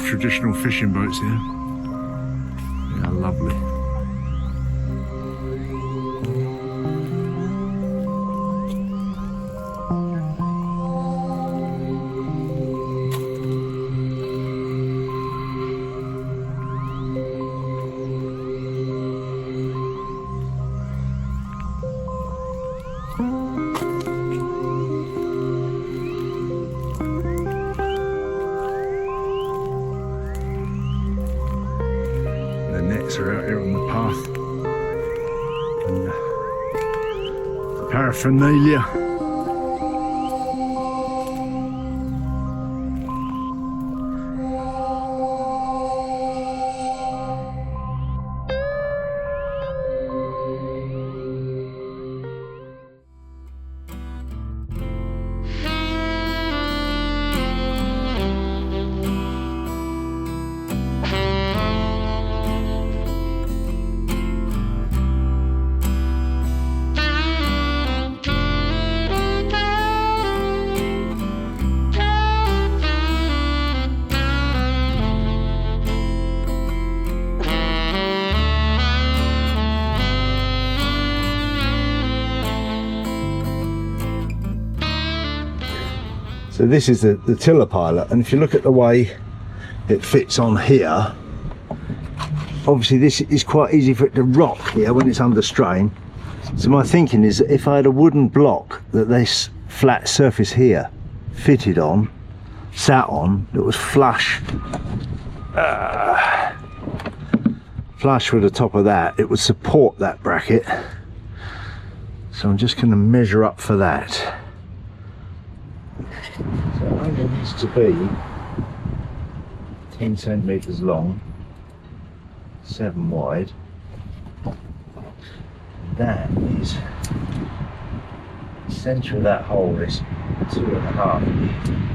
Traditional fishing boats here. Yeah, lovely. Are out here on the path. And the paraphernalia. So this is the tiller pilot, and if you look at the way it fits on here, obviously this is quite easy for it to rock here when it's under strain. So my thinking is that if I had a wooden block that this flat surface here fitted on, sat on, that was flush flush with the top of that, it would support that bracket. So I'm just going to measure up for that. So it only needs to be 10 centimetres long, 7 wide. That is, the centre of that hole is 2.5.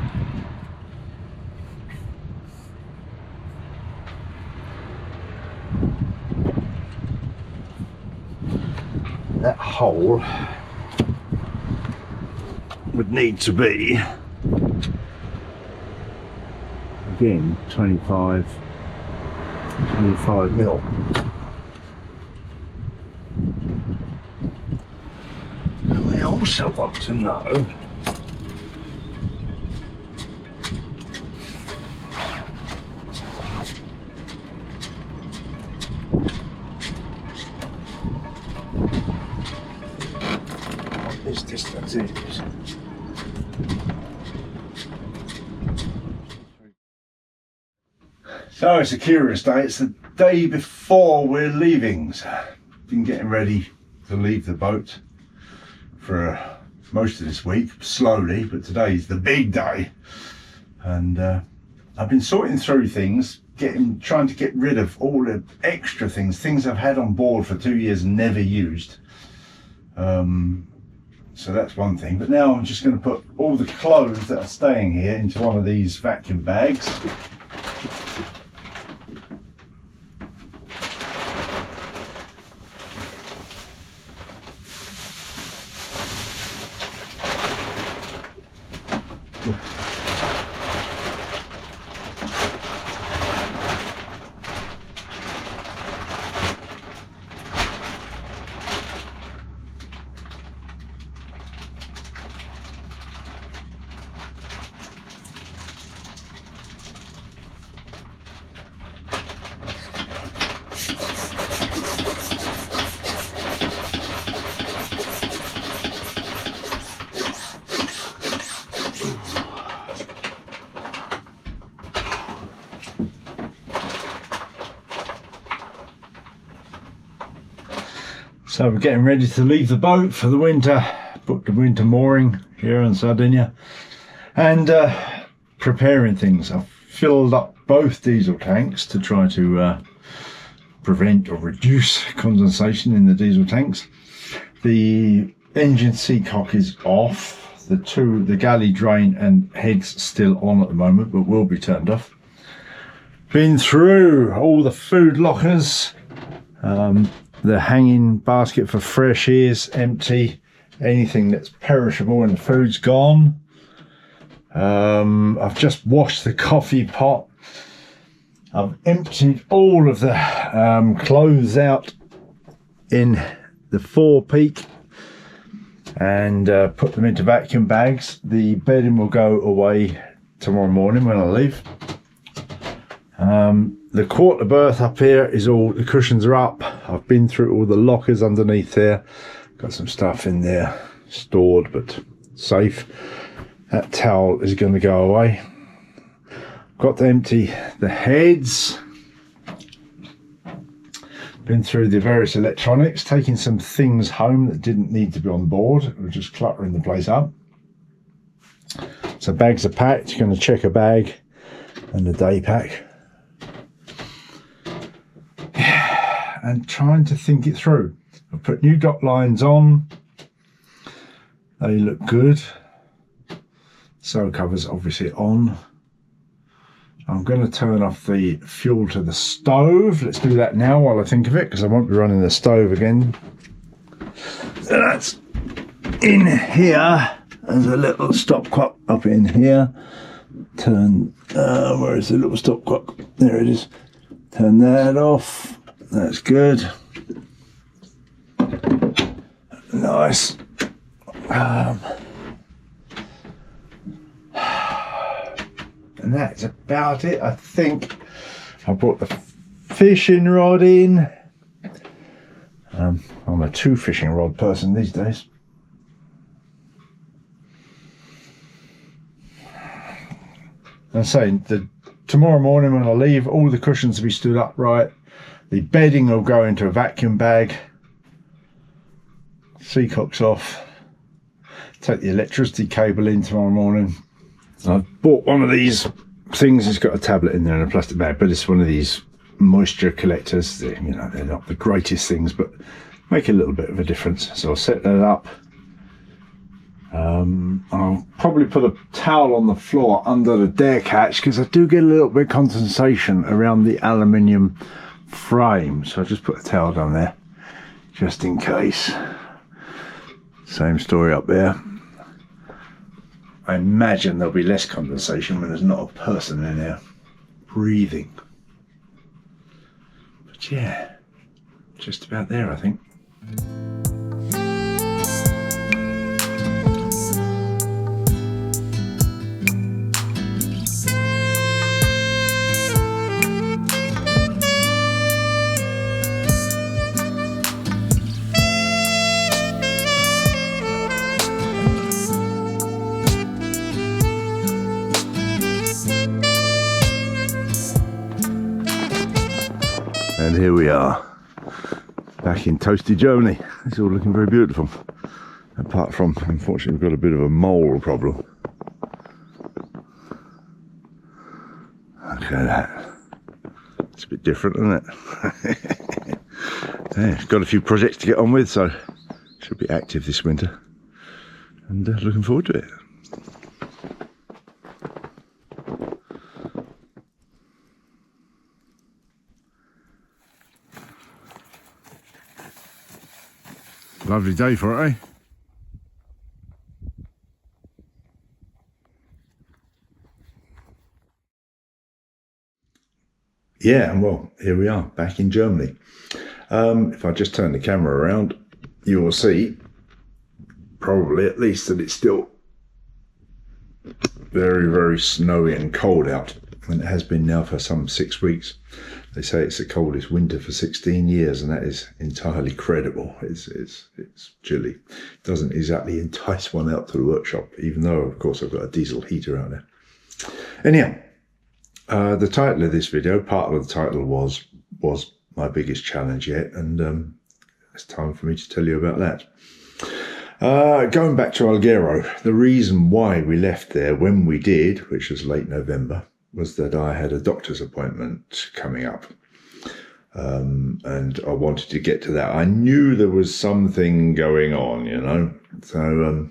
That hole would need to be, again, 25 mil. And I also want to know what this distance is. So it's a curious day. It's the day before we're leaving. So been getting ready to leave the boat for most of this week, slowly, but today's the big day. And I've been sorting through things, trying to get rid of all the extra things I've had on board for 2 years and never used. So that's one thing. But now I'm just going to put all the clothes that are staying here into one of these vacuum bags. So we're getting ready to leave the boat for the winter, booked a winter mooring here in Sardinia, and preparing things. I've filled up both diesel tanks to try to prevent or reduce condensation in the diesel tanks. The engine seacock is off. The galley drain and head's still on at the moment, but will be turned off. Been through all the food lockers. The hanging basket for fresh is empty. Anything that's perishable in the food's gone. I've just washed the coffee pot. I've emptied all of the clothes out in the forepeak and put them into vacuum bags. The bedding will go away tomorrow morning when I leave. The quarter berth up here is all, the cushions are up. I've been through all the lockers underneath there. Got some stuff in there stored but safe. That towel is going to go away. Got to empty the heads. Been through the various electronics, taking some things home that didn't need to be on board. We're just cluttering the place up. So bags are packed. You're going to check a bag and a day pack. And trying to think it through. I've put new dock lines on. They look good. Sail cover's obviously on. I'm going to turn off the fuel to the stove. Let's do that now while I think of it, because I won't be running the stove again. So that's in here. There's a little stopcock up in here. Turn, where is the little stopcock? There it is. Turn that off. That's good. Nice. And that's about it. I think I brought the fishing rod in. I'm a 2 fishing rod person these days. I'm saying that tomorrow morning when I leave, all the cushions will be stood upright. The bedding will go into a vacuum bag. Seacock's off. Take the electricity cable in tomorrow morning. I've bought one of these things. It's got a tablet in there in a plastic bag, but it's one of these moisture collectors. You know, they're not the greatest things, but make a little bit of a difference. So I'll set that up. I'll probably put a towel on the floor under the dare catch, because I do get a little bit of condensation around the aluminium frame. So I'll just put a towel down there, just in case. Same story up there. I imagine there'll be less condensation when there's not a person in there breathing. But yeah, just about there, I think. And here we are, back in toasty Germany. It's all looking very beautiful. Apart from, unfortunately, we've got a bit of a mole problem. Look at that. It's a bit different, isn't it? Yeah, got a few projects to get on with, so should be active this winter. And looking forward to it. Lovely day for it, eh? Yeah, and well, here we are, back in Germany. If I just turn the camera around, you will see, probably at least, that it's still very, very snowy and cold out. And it has been now for some 6 weeks. They say it's the coldest winter for 16 years, and that is entirely credible. It's chilly. It doesn't exactly entice one out to the workshop, even though, of course, I've got a diesel heater out there. Anyhow, the title of this video, part of the title was my biggest challenge yet, and it's time for me to tell you about that. Going back to Alghero, the reason why we left there when we did, which was late November, was that I had a doctor's appointment coming up. And I wanted to get to that. I knew there was something going on, you know. So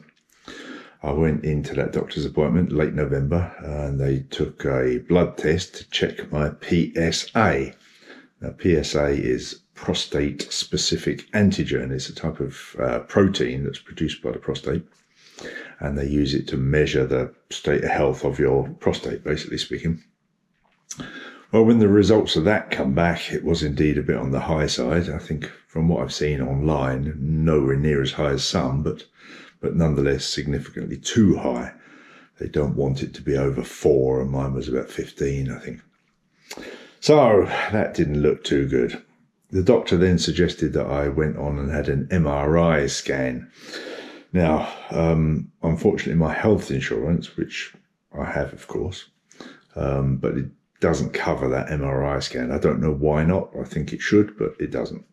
I went into that doctor's appointment late November, and they took a blood test to check my PSA. Now, PSA is prostate-specific antigen. It's a type of protein that's produced by the prostate, and they use it to measure the state of health of your prostate, basically speaking. Well, when the results of that come back, it was indeed a bit on the high side. I think from what I've seen online, nowhere near as high as some, but nonetheless significantly too high. They don't want it to be over 4, and mine was about 15, I think. So that didn't look too good. The doctor then suggested that I went on and had an MRI scan. Now, unfortunately, my health insurance, which I have, of course, but it doesn't cover that MRI scan. I don't know why not. I think it should, but it doesn't.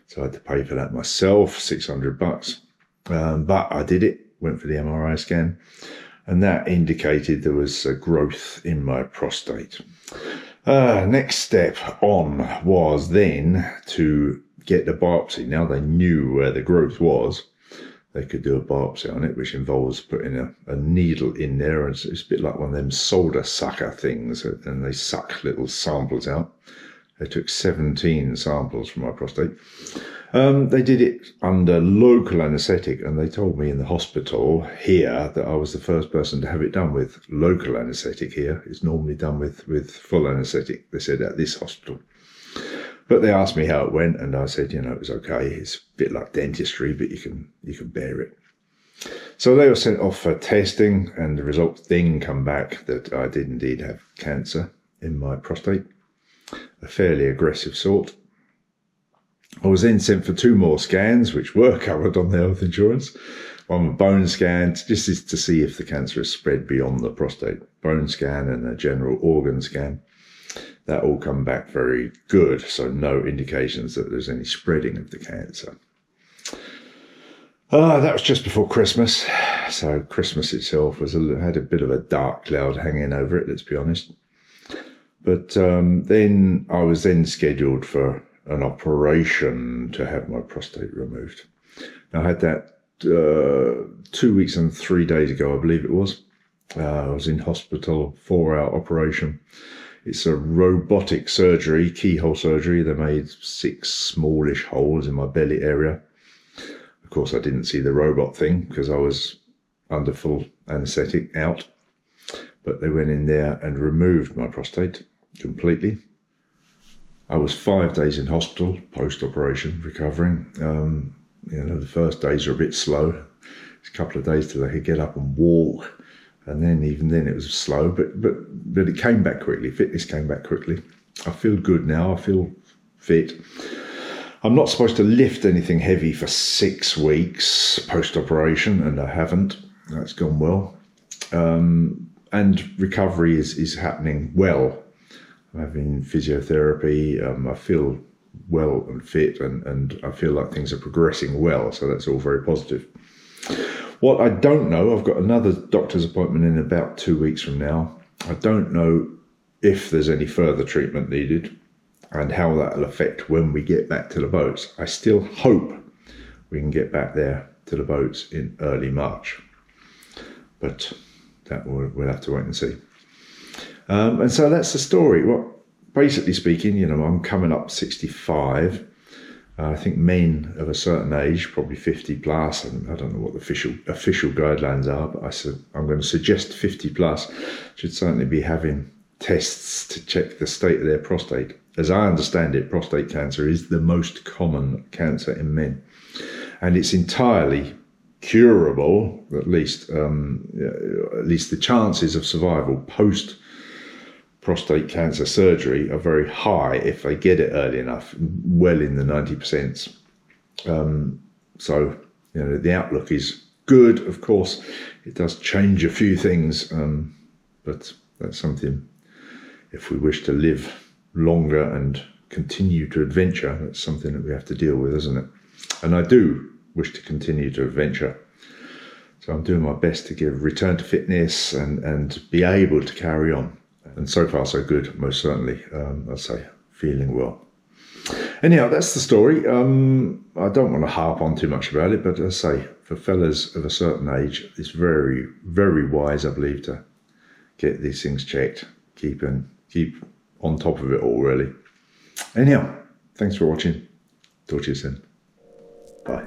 So I had to pay for that myself, $600. But I did it, went for the MRI scan, and that indicated there was a growth in my prostate. Next step on was then to get the biopsy. Now they knew where the growth was. They could do a biopsy on it, which involves putting a needle in there. It's a bit like one of them solder sucker things, and they suck little samples out. They took 17 samples from my prostate. They did it under local anaesthetic, and they told me in the hospital here that I was the first person to have it done with local anaesthetic here. It's normally done with full anaesthetic, they said, at this hospital. But they asked me how it went, and I said, you know, it was okay. It's a bit like dentistry, but you can bear it. So they were sent off for testing, and the results then come back that I did indeed have cancer in my prostate, a fairly aggressive sort. I was then sent for 2 more scans, which were covered on the health insurance. One, a bone scan, just to see if the cancer has spread beyond the prostate. Bone scan and a general organ scan. That all come back very good, so no indications that there's any spreading of the cancer. That was just before Christmas, so Christmas itself had a bit of a dark cloud hanging over it, let's be honest. But then I was then scheduled for an operation to have my prostate removed. Now, I had that 2 weeks and 3 days ago, I believe it was. I was in hospital, 4-hour operation. It's a robotic surgery, keyhole surgery. They made 6 smallish holes in my belly area. Of course, I didn't see the robot thing because I was under full anaesthetic out. But they went in there and removed my prostate completely. I was 5 days in hospital, post-operation, recovering. You know, the first days were a bit slow. It's a couple of days till I could get up and walk. And then even then it was slow, but it came back quickly. Fitness came back quickly. I feel good now. I feel fit. I'm not supposed to lift anything heavy for 6 weeks post-operation, and I haven't. That's gone well. And recovery is happening well. I'm having physiotherapy. I feel well and fit, and I feel like things are progressing well. So that's all very positive. What I don't know, I've got another doctor's appointment in about 2 weeks from now. I don't know if there's any further treatment needed and how that will affect when we get back to the boats. I still hope we can get back there to the boats in early March. But that we'll have to wait and see. And so that's the story. Well, basically speaking, you know, I'm coming up 65. I think men of a certain age, probably 50 plus, and I don't know what the official guidelines are, but I'm going to suggest 50 plus should certainly be having tests to check the state of their prostate. As I understand it, prostate cancer is the most common cancer in men, and it's entirely curable. At least the chances of survival post prostate cancer surgery are very high if they get it early enough, well in the 90%. So, you know, the outlook is good. Of course, it does change a few things, but that's something, if we wish to live longer and continue to adventure, that's something that we have to deal with, isn't it? And I do wish to continue to adventure. So I'm doing my best to return to fitness and be able to carry on. and so far so good, most certainly. I'd say feeling well. Anyhow, that's the story. I don't want to harp on too much about it, but as I say, for fellas of a certain age, it's very, very wise, I believe, to get these things checked. Keep on top of it all, really. Anyhow, thanks for watching. Talk to you soon. Bye.